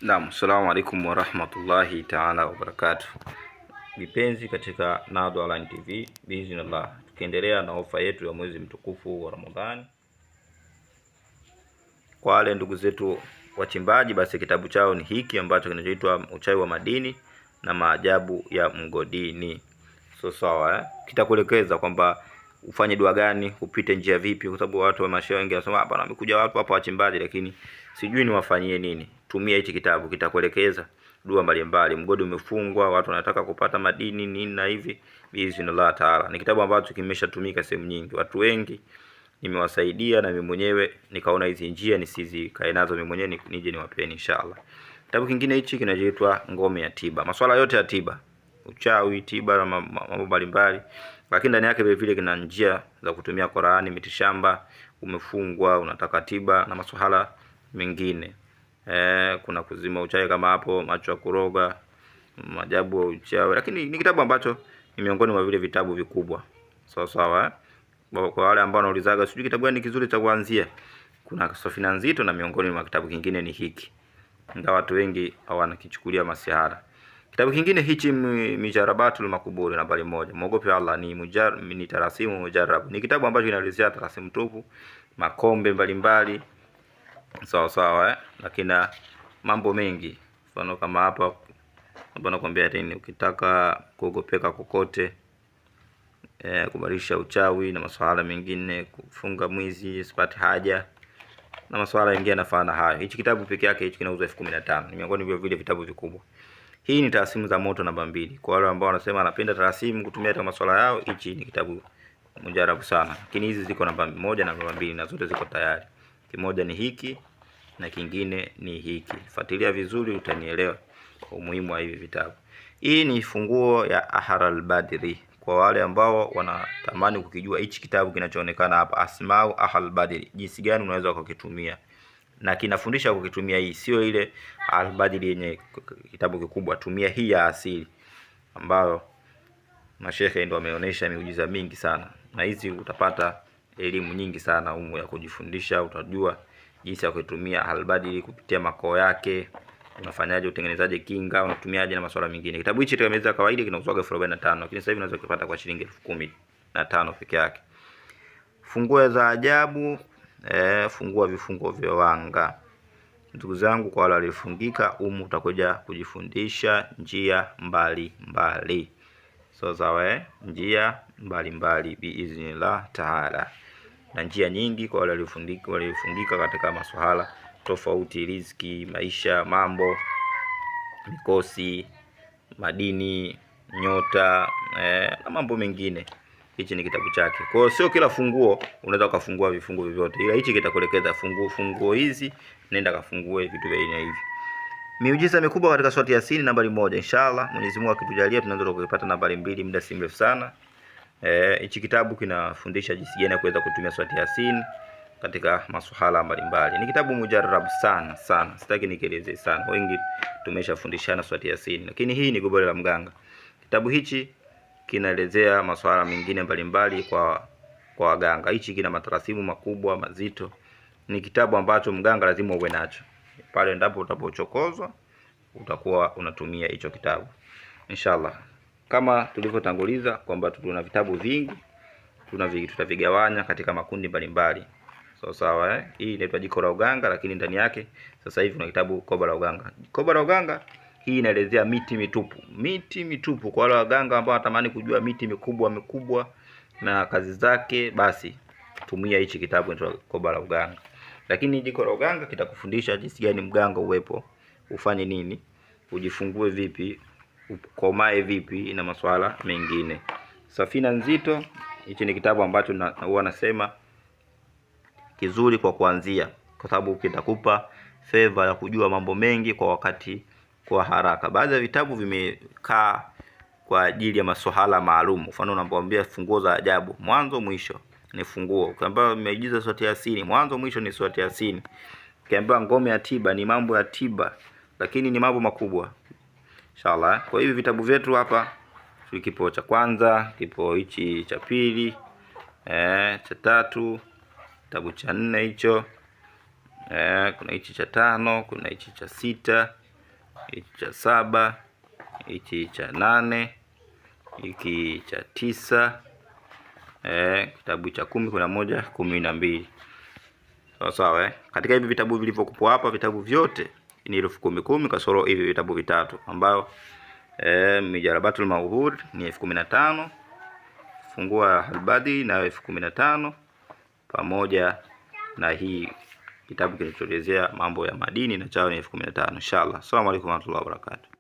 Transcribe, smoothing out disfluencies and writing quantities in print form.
Naam, assalamu alaikum warahmatullahi taala wabarakatuh. Vipenzi katika Nado Online TV, bismillah, tukiendelea na ofa yetu ya mwezi mtukufu wa Ramadhani. Kwa wale ndugu zetu wachimbaji, basi kitabu chao ni hiki ambacho kinachoitwa Uchawi wa Madini na Maajabu ya Mgodini. Sawa, kitakuelekeza kwamba ufanye dua gani, upite njia vipi, kwa sababu watu wa mashehe wengi wanasema hapa wamekuja watu hapa wachimbaji, lakini sijui niwafanyie nini. Tumia hichi kitabu, kitakuelekeza dua mbalimbali. Mgodi umefungwa, watu wanataka kupata madini nini na hivi, biiznillah taala. Ni kitabu ambacho kimeshatumika sehemu nyingi, watu wengi nimewasaidia, na mimi mwenyewe nikaona hizi njia nisizikae nazo mimi mwenyewe, nije niwapeni inshallah. Kitabu kingine hichi kinachoitwa Ngome ya Tiba, masuala yote ya tiba, uchawi, tiba na mambo mbalimbali, lakini ndani yake vile vile kina njia za kutumia Qur'ani, mitishamba, umefungwa unataka tiba na masuala mengine. Kuna kuzima uchawi kama hapo, macho ya kuroga, maajabu ya uchawi, lakini ni kitabu ambacho ni miongoni mwa vile vitabu vikubwa. Sawa. Kwa wale ambao wanaulizaga sijui kitabu gani kizuri cha kuanzia, kuna Safina Nzito na miongoni mwa kitabu kingine ni hiki, ingawa watu wengi hawanakichukulia masihara. Kitabu kingine hichi Mijarabatul Makuburi nambari 1, muogope Allah, ni tarasimu mujarrab. Ni kitabu ambacho kinaelezea tarasimu tupu, makombe mbalimbali, sawa, lakini mambo mengi. Mfano kama hapa nakwambia tena, ukitaka kuogopeka kokote, kubadilisha uchawi na masuala mengine, kufunga mwizi sipati haja na masuala mengine yanafanana hayo. Hichi kitabu peke yake hichi kinauzwa 15,000. Ni miongoni mwa vile vitabu vikubwa. Hii ni Tarasimu za Moto namba 2. Kwa wale ambao wanasema anapenda tarasimu kutumia hata masuala yao, hichi ni kitabu mujarabu sana. Lakini hizi ziko namba 1 na namba 2 na zote ziko tayari. Kimoja ni hiki na kingine ni hiki. Fuatilia vizuri utanielewa umuhimu wa hivi vitabu. Hii ni funguo ya Ahral Badri. Kwa wale ambao wanatamani kukijua hichi kitabu kinachoonekana hapa, Asmau Ahral Badri, jinsi gani unaweza kukitumia, na kinafundisha kukitumia. Hii sio ile Al-Badri yenye kitabu kikubwa, tumia hii ya asili ambayo mashehe ndio wameonyesha miujiza mingi sana, na hizi utapata elimu nyingi sana humu ya kujifundisha. Utajua jinsi ya kutumia Al-Badri kupitia makao yake, unafanyaje, utengenezaje kinga, unatumiaje na masuala mengine. Kitabu hichi kwa kawaida kinauzwa 45,000, lakini sasa hivi unaweza kupata kwa shilingi 15,000 peke yake. Funguo za ajabu, fungua vifungo vya wanga. Ndugu zangu, kwa wale waliofungika humu utakuja kujifundisha njia mbalimbali. Sawa, njia mbalimbali biiznillah taala, na njia nyingi kwa wale waliofungika katika masuala tofauti, riziki, maisha, mambo, mikosi, madini, nyota, na mambo mengine. Hichi ni kitabu chake. Kwa hiyo sio kila funguo unaweza kufungua vifungo vyote, ila hichi kitakuelekeza funguo hizi, nenda kafungue vitu vya aina hivi. Miujiza mikubwa katika Surati Yasin nambari 1. Inshallah Mwenyezi Mungu akitujalia tunaweza kupata nambari 2 muda si mrefu sana. Hichi kitabu kinafundisha jinsi gani ya kuweza kutumia Surati Yasin katika masuala mbalimbali. Ni kitabu mujarrab sana. Sitaki nikieleze sana, wengi tumeshafundishana Surati Yasin, lakini hii ni gobole la mganga. Kitabu hichi kinaelezea masuala mengine mbalimbali kwa waganga. Hichi kina matarasimu makubwa mazito. Ni kitabu ambacho mganga lazima uwe nacho. Pale ndipo utapochokozwa utakuwa unatumia hicho kitabu inshallah. Kama tulivyotanguliza kwamba tuna vitabu vingi, tutavigawanya katika makundi mbalimbali. Sawa. Hii inaitwa Jiko la Uganga, lakini ndani yake sasa hivi kuna kitabu Koba la Uganga. Koba la Uganga hii inaelezea miti mitupu. Kwa wale waganga ambao wanatamani kujua miti mikubwa na kazi zake, basi tumia hichi kitabu kinaitwa Koba la Uganga. Lakini Jiko la Uganga kitakufundisha jinsi gani mganga uwepo, ufanye nini, ujifungue vipi, ukomae vipi na masuala mengine. Safina Nzito, hichi ni kitabu ambacho huwa nasema kizuri kwa kuanzia, kwa sababu kitakupa favor ya kujua mambo mengi kwa wakati, kwa haraka. Baadhi ya vitabu vimekaa kwa ajili ya masuala maalum. Mfano unapoambia funguo za ajabu, mwanzo mwisho ni funguo. Ukiambiwa miujiza Surati Yasin, mwanzo mwisho ni Surati Yasin. Ukiambiwa Ngome ya Tiba, ni mambo ya tiba, lakini ni mambo makubwa inshallah. Kwa hivi vitabu vyetu hapa, kipo cha kwanza, kipo hichi cha pili, cha tatu, kitabu cha 4 hicho, kuna hichi cha 5, kuna hichi cha 6, hichi cha 7, hichi cha 8, hiki cha 9, kitabu cha 10, 11, 12. Sawa sawa. Katika hivi vitabu vilivyokuwa hapa, vitabu vyote ni 10,010 kasoro hivi vitabu vitatu ambao Mijarabatul Mawdud ni 15,000, Fungua Albadi na 15,000, pamoja na hii kitabu kinachoelezea mambo ya madini na chao ni 15,000. Inshallah. Asalamu alaykum wa rahmatullahi wa barakatuh.